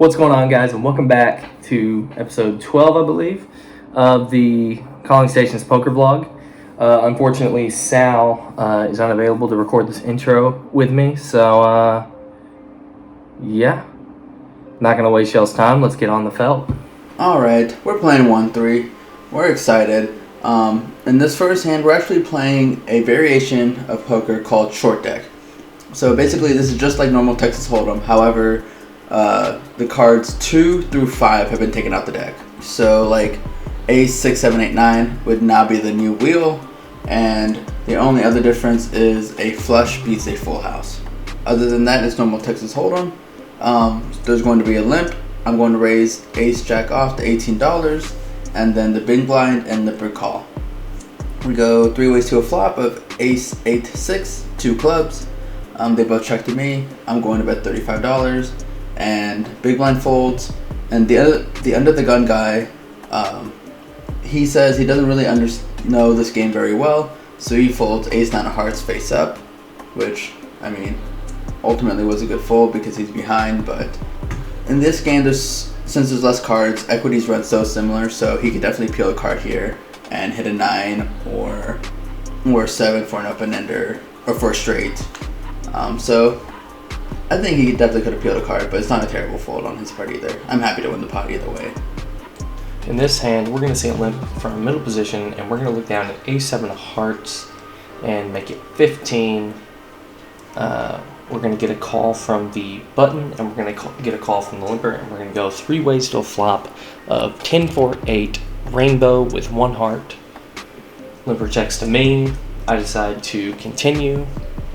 What's going on, guys, and welcome back to episode 12, I believe, of the Calling Stations poker vlog. Unfortunately, Sal is unavailable to record this intro with me, so yeah, not going to waste y'all's time. Let's get on the felt. Alright, we're playing 1-3. We're excited. In this first hand, we're actually playing a variation of poker called short deck. So basically, this is just like normal Texas Hold'em. However, the cards 2 through 5 have been taken out the deck. So like ace, 6, 7, 8, 9 would now be the new wheel, and the only other difference is a flush beats a full house. Other than that, it's normal Texas Hold'em. There's going to be a limp. I'm going to raise ace jack off to $18, and then the big blind and the big call. We go 3 ways to a flop of ace, 8, 6, 2 clubs. They both check to me. I'm going to bet $35. And big blind folds, and the under the gun guy, he says he doesn't really know this game very well, so he folds ace 9 of hearts face up, which I mean ultimately was a good fold because he's behind. But in this game, since there's less cards, equities run so similar, so he could definitely peel a card here and hit a 9 or 7 for an open ender or for a straight. So I think he definitely could have peeled a card, but it's not a terrible fold on his part either. I'm happy to win the pot either way. In this hand, we're going to see a limp from middle position, and we're going to look down at ace 7 of hearts and make it 15. We're going to get a call from the button, and we're going to get a call from the limper, and we're going to go 3 ways to a flop of 10, 4, 8, rainbow with 1 heart. Limper checks to me. I decide to continue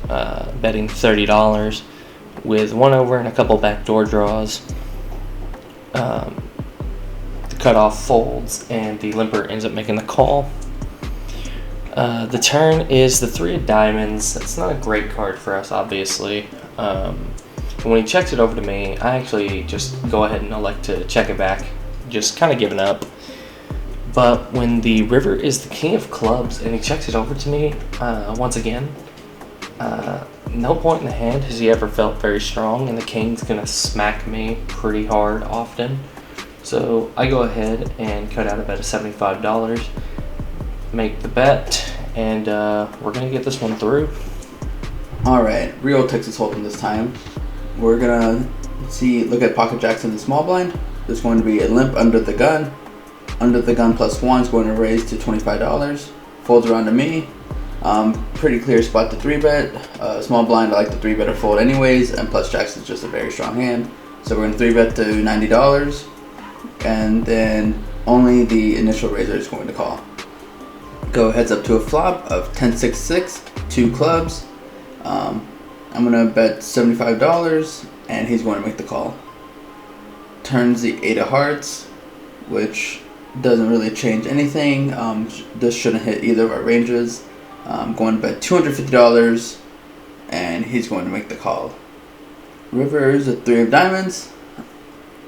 betting $30. With 1 over and a couple backdoor draws. The cutoff folds, and the limper ends up making the call. The turn is the 3 of diamonds. That's not a great card for us, obviously. And when he checks it over to me, I actually just go ahead and elect to check it back, just kind of giving up. But when the river is the king of clubs and he checks it over to me once again, no point in the hand has he ever felt very strong, and the king's gonna smack me pretty hard often. So I go ahead and cut out a bet of $75, make the bet, and we're gonna get this one through. Alright, real Texas Hold'em this time. We're gonna look at pocket jacks in the small blind. There's going to be a limp under the gun. Under the gun plus 1 is going to raise to $25. Folds around to me. Pretty clear spot to 3-bet. Small blind, I like the 3-bet or fold anyways, and plus jacks is just a very strong hand. So we're going to 3-bet to $90, and then only the initial raiser is going to call. Go heads up to a flop of 10, 6, 6, 2 clubs. I'm going to bet $75, and he's going to make the call. Turns the 8 of hearts, which doesn't really change anything. This shouldn't hit either of our ranges. I'm going to bet $250, and he's going to make the call. River is a 3 of diamonds.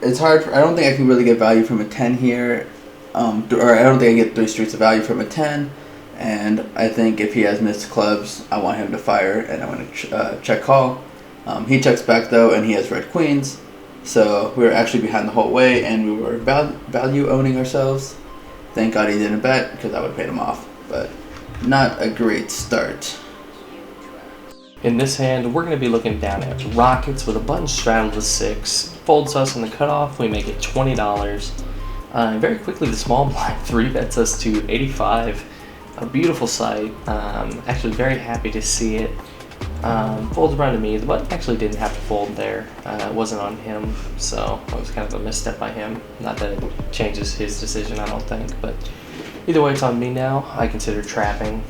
It's hard. I don't think I can really get value from a 10 here, or I don't think I get 3 streets of value from a 10. And I think if he has missed clubs, I want him to fire, and I want to check call. He checks back though, and he has red queens. So we were actually behind the whole way, and we were value owning ourselves. Thank God he didn't bet, because I would have paid him off. But not a great start. In this hand, we're going to be looking down at rockets with a button straddled to 6. Folds us in the cutoff, we make it $20. And very quickly, the small blind 3-bets us to 85. A beautiful sight. Actually very happy to see it. Folds around to me. The button actually didn't have to fold there. It wasn't on him, so it was kind of a misstep by him. Not that it changes his decision, I don't think, but either way, it's on me now. I consider trapping.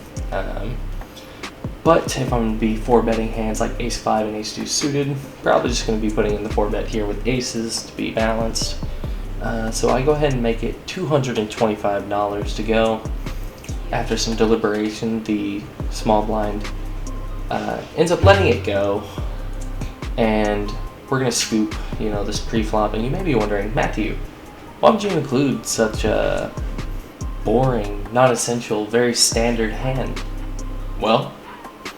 But if I'm going to be 4-betting hands like ace 5 and ace 2 suited, probably just going to be putting in the 4-bet here with aces to be balanced. So I go ahead and make it $225 to go. After some deliberation, the small blind ends up letting it go. And we're going to scoop, this pre-flop. And you may be wondering, Matthew, why would you include such a boring, non-essential, very standard hand? Well,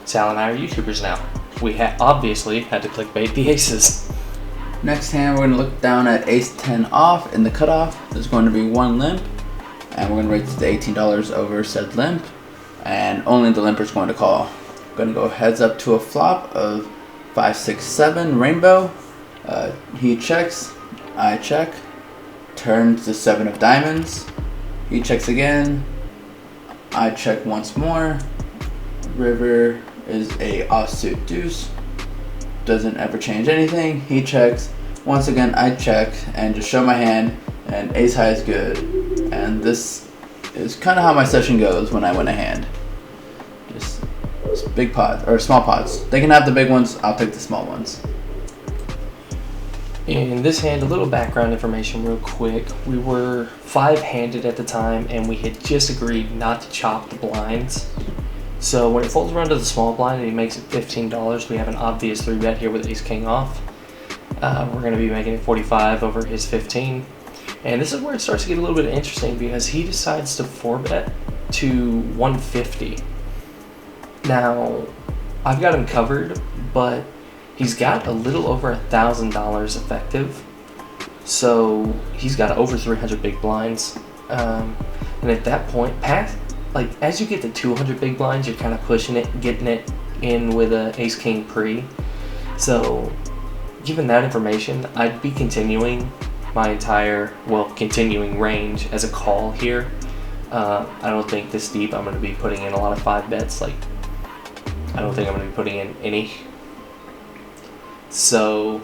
Sal and I are YouTubers now. We obviously had to clickbait the aces. Next hand, we're going to look down at ace 10 off. In the cutoff, there's going to be one limp, and we're going to raise it to $18 over said limp, and only the limper is going to call. Going to go heads up to a flop of 5, 6, 7 rainbow. He checks, I check, turns the 7 of diamonds. He checks again, I check once more. River is a offsuit deuce. Doesn't ever change anything. He checks. Once again, I check and just show my hand, and ace high is good. And this is kind of how my session goes when I win a hand. Just big pots or small pots. They can have the big ones. I'll take the small ones. In this hand, a little background information real quick. We were 5-handed at the time, and we had just agreed not to chop the blinds. So when it folds around to the small blind and he makes it $15, we have an obvious 3-bet here with ace king off. We're going to be making it 45 over his 15. And this is where it starts to get a little bit interesting, because he decides to 4-bet to 150. Now, I've got him covered, but he's got a little over $1,000 effective. So he's got over 300 big blinds. And at that point, as you get to 200 big blinds, you're kind of pushing it, getting it in with a ace king pre. So, given that information, I'd be continuing my continuing range as a call here. I don't think this deep I'm going to be putting in a lot of 5-bets. I don't think I'm going to be putting in any. So,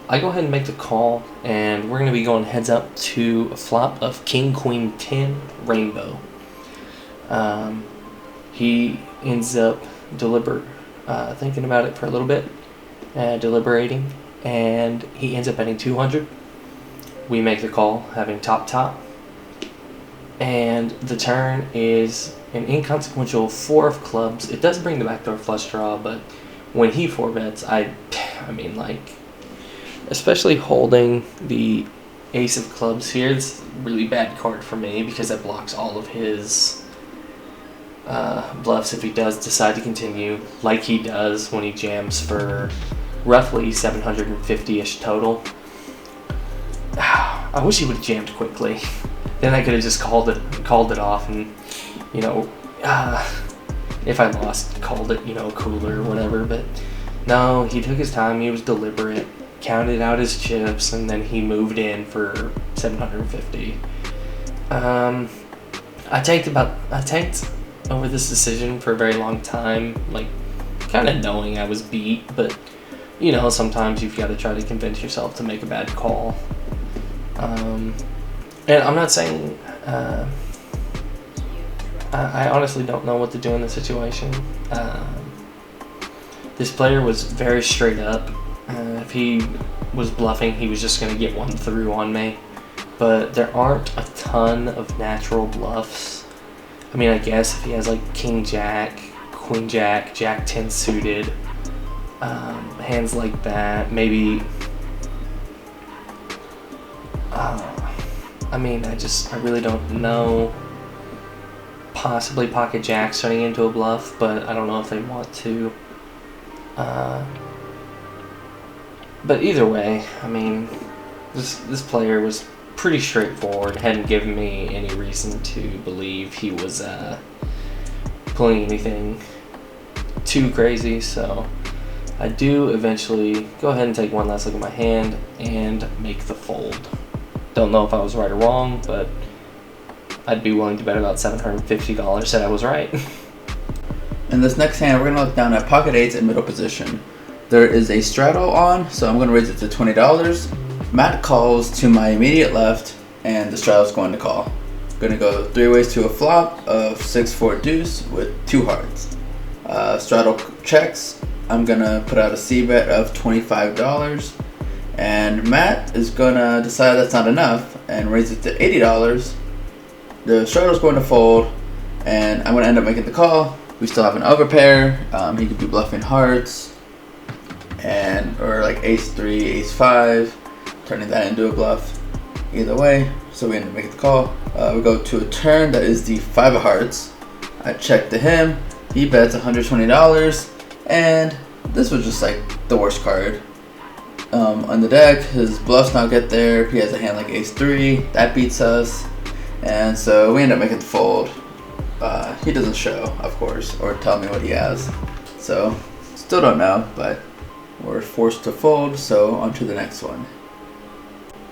I go ahead and make the call, and we're going to be going heads up to a flop of king, queen, 10, rainbow. He ends up thinking about it for a little bit, deliberating, and he ends up betting 200. We make the call, having top, and the turn is an inconsequential 4 of clubs. It does bring the backdoor flush draw, but when he 4-bets, especially holding the ace of clubs here, it's a really bad card for me because that blocks all of his bluffs if he does decide to continue, like he does when he jams for roughly 750-ish total. I wish he would have jammed quickly. Then I could have just called it off, and if I lost, called it cooler or whatever. But no, he took his time. He was deliberate, counted out his chips, and then he moved in for 750. I tanked over this decision for a very long time, kind of knowing I was beat, but sometimes you've got to try to convince yourself to make a bad call. And I'm not saying I honestly don't know what to do in this situation. This player was very straight up. If he was bluffing, he was just going to get one through on me. But there aren't a ton of natural bluffs. I guess if he has king jack, queen jack, jack 10 suited, hands like that, maybe. I really don't know. Possibly pocket jacks turning into a bluff, but I don't know if they want to. But either way, this player was pretty straightforward. Hadn't given me any reason to believe he was pulling anything too crazy. So I do eventually go ahead and take one last look at my hand and make the fold. Don't know if I was right or wrong, but I'd be willing to bet about $750 that I was right. In this next hand, we're going to look down at pocket eights in middle position. There is a straddle on, so I'm going to raise it to $20. Matt calls to my immediate left, and the straddle's going to call. I'm going to go 3 ways to a flop of 6-4 deuce with 2 hearts. Straddle checks. I'm going to put out a C-bet of $25. And Matt is going to decide that's not enough and raise it to $80. The straddle's going to fold, and I'm going to end up making the call. We still have an overpair. He could be bluffing hearts, or ace 3, ace 5, turning that into a bluff. Either way, so we end up making the call. We go to a turn that is the 5 of hearts. I check to him. He bets $120, and this was just the worst card. on the deck. His bluffs not get there. He has a hand like ace 3. That beats us. And so we end up making the fold. He doesn't show, of course, or tell me what he has. So, still don't know, but we're forced to fold, so on to the next one.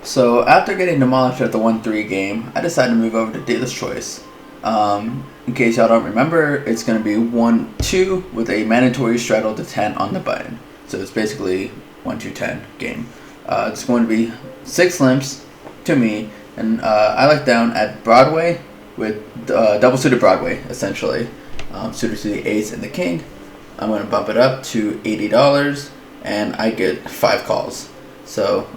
So, after getting demolished at the 1-3 game, I decided to move over to Dealer's Choice. In case y'all don't remember, it's going to be 1-2 with a mandatory straddle to 10 on the button. So, it's basically 1-2-10 game. It's going to be 6 limps to me, and I like down at Broadway with double suited Broadway, essentially. Suited to the ace and the king. I'm going to bump it up to $80, and I get 5 calls. So,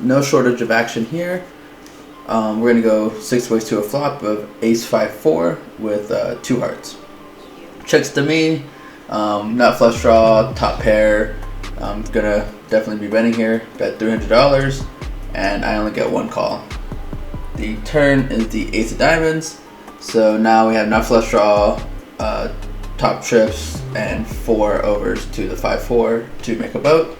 no shortage of action here. We're going to go 6 ways to a flop of ace 5-4 with 2 hearts. Checks to me, nut flush draw, top pair. I'm going to definitely be betting here, bet $300, and I only get 1 call. The turn is the ace of diamonds, so now we have nut flush draw, top trips, and 4 overs to the 5-4 to make a boat.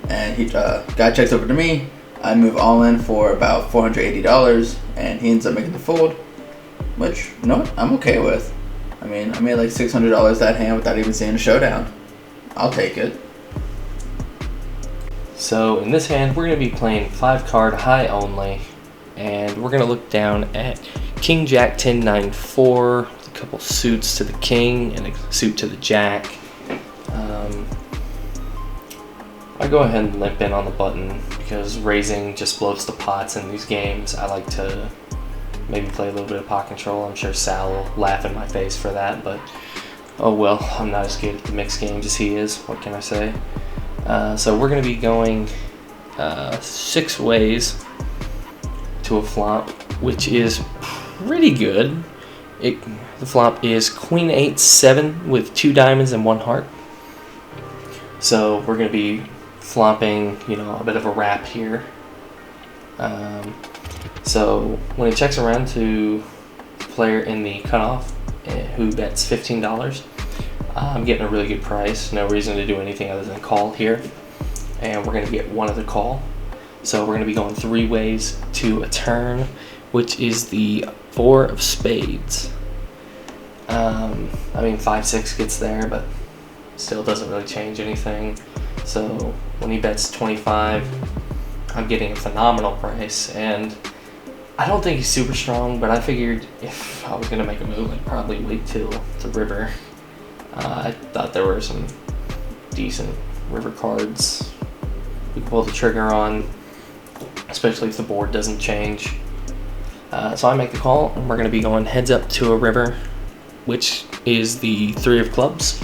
And he guy checks over to me. I move all in for about $480, and he ends up making the fold, which, you know what, I'm okay with. I mean, I made like $600 that hand without even seeing a showdown. I'll take it. So in this hand, we're going to be playing 5-card high only, and we're going to look down at King Jack 10 9 4, with a couple suits to the king and a suit to the jack. I go ahead and limp in on the button because raising just blows the pots in these games. I like to maybe play a little bit of pot control. I'm sure Sal will laugh in my face for that, but oh well, I'm not as good at the mixed games as he is. What can I say? So we're going to be going 6 ways to a flop, which is pretty good. The flop is Queen 8 7 with 2 diamonds and 1 heart. So we're going to be flopping, a bit of a wrap here. So when he checks around to the player in the cutoff, who bets $15, I'm getting a really good price. No reason to do anything other than call here. And we're going to get 1 other call. So we're going to be going 3 ways to a turn, which is the 4 of spades. 5-6 gets there, but still doesn't really change anything. So when he bets 25, I'm getting a phenomenal price, and I don't think he's super strong, but I figured if I was going to make a move, I'd probably wait till the river. I thought there were some decent river cards we could pull the trigger on, especially if the board doesn't change. So I make the call, and we're going to be going heads up to a river, which is the 3 of clubs.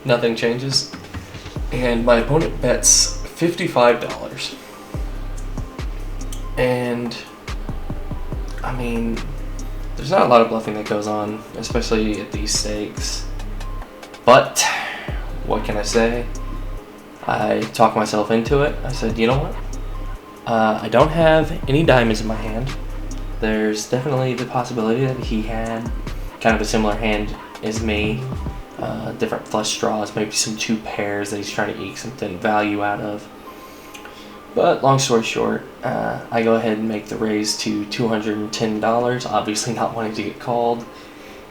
Nothing changes. And my opponent bets $55. And, there's not a lot of bluffing that goes on, especially at these stakes. But, what can I say? I talked myself into it. I said, you know what? I don't have any diamonds in my hand. There's definitely the possibility that he had kind of a similar hand as me. Different flush draws, maybe some 2 pairs that he's trying to eke something value out of. But long story short, I go ahead and make the raise to $210, obviously not wanting to get called.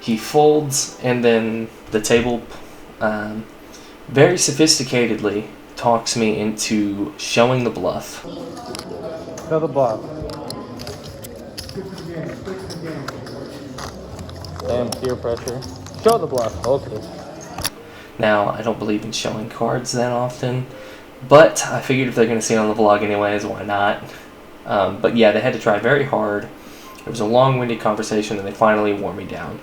He folds, and then the table very sophisticatedly talks me into showing the bluff. Show the bluff. Damn, peer pressure. Show the bluff. Okay. Now, I don't believe in showing cards that often, but I figured if they're going to see it on the vlog anyways, why not? But yeah, they had to try very hard. It was a long-winded conversation, and they finally wore me down.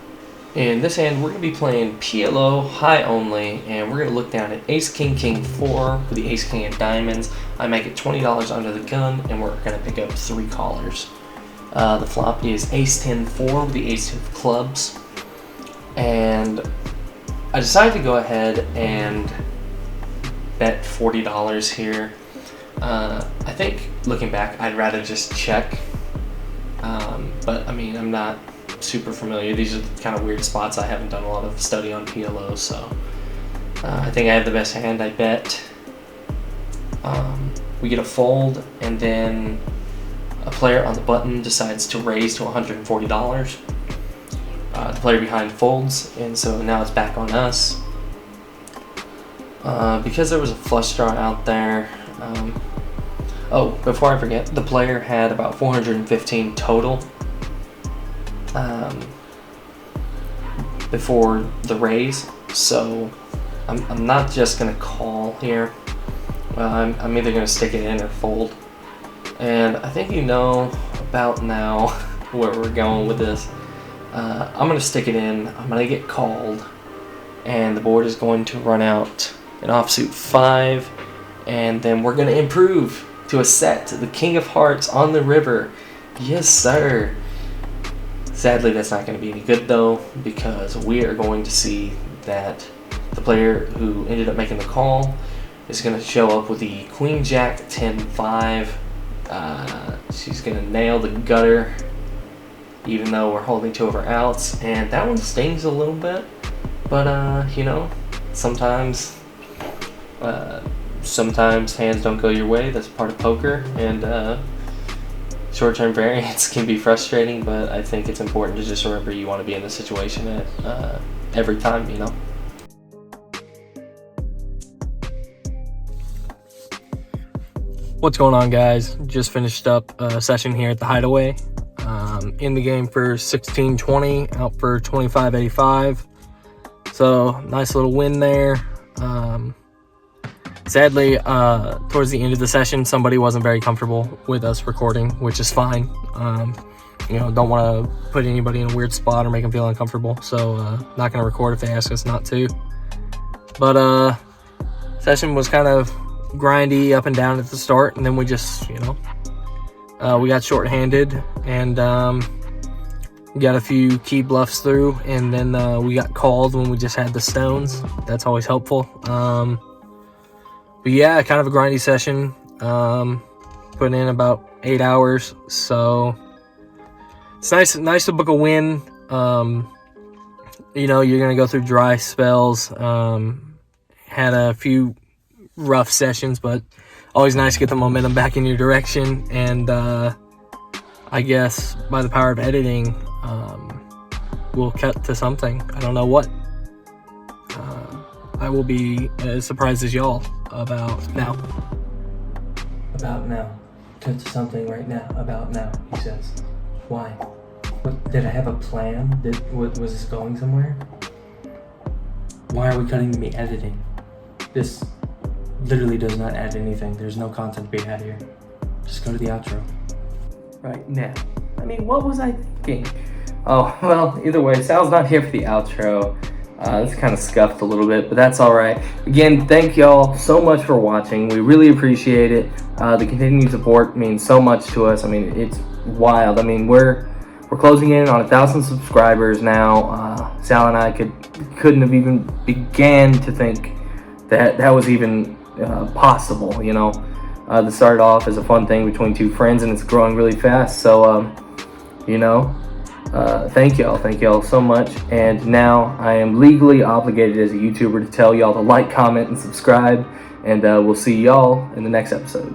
In this hand, we're going to be playing PLO high only, and we're going to look down at Ace King King 4 with the Ace King of diamonds. I make it $20 under the gun, and we're going to pick up 3 callers. The flop is Ace 10 4 with the Ace of clubs, and I decided to go ahead and bet $40 here. I think, looking back, I'd rather just check, but I'm not super familiar. These are kind of weird spots. I haven't done a lot of study on PLO, so I think I have the best hand. I bet we get a fold, and then a player on the button decides to raise to $140. The player behind folds, and so now it's back on us. Because there was a flush draw out there. Oh, before I forget, the player had about 415 total before the raise, so I'm not just gonna call here. I'm either gonna stick it in or fold, and I think you know about now where we're going with this. I'm gonna stick it in. I'm gonna get called, and the board is going to run out an offsuit 5, and then we're gonna improve to a set, the King of Hearts on the river. Yes, sir. Sadly, that's not going to be any good though, because we are going to see that the player who ended up making the call is going to show up with the Queen Jack 10-5. She's going to nail the gutter, even though we're holding 2 of our outs, and that one stings a little bit. But you know, sometimes hands don't go your way. That's part of poker, and short-term variance can be frustrating, but I think it's important to just remember you want to be in the situation at every time, you know. What's going on, guys? Just finished up a session here at the Hideaway. In the game for 16.20, out for 25.85. So nice little win there. Sadly, towards the end of the session, somebody wasn't very comfortable with us recording, which is fine. You know, don't want to put anybody in a weird spot or make them feel uncomfortable, so not going to record if they ask us not to. But session was kind of grindy up and down at the start, and then we just, you know, we got short-handed and got a few key bluffs through, and then we got called when we just had the stones. That's always helpful. But yeah, kind of a grindy session. Put in about 8 hours, so it's nice to book a win. You know, you're gonna go through dry spells. Had a few rough sessions, but always nice to get the momentum back in your direction. And I guess by the power of editing, we'll cut to something. I don't know what. I will be as surprised as y'all about now. About now. Cut to something right now. About now, he says. Why? What, did I have a plan? Was this going somewhere? Why are we cutting the editing? This literally does not add anything. There's no content to be had here. Just go to the outro. Right now. I mean, what was I thinking? Oh, well, either way, Sal's not here for the outro. It's kind of scuffed a little bit, but that's all right. Again, thank y'all so much for watching. We really appreciate it. The continued support means so much to us. I mean, it's wild. I mean, we're closing in on 1,000 subscribers now. Sal and I couldn't have even began to think that was even possible. You know, this started off as a fun thing between 2 friends, and it's growing really fast. So, you know. Thank y'all so much, and now I am legally obligated as a YouTuber to tell y'all to like, comment, and subscribe, and we'll see y'all in the next episode.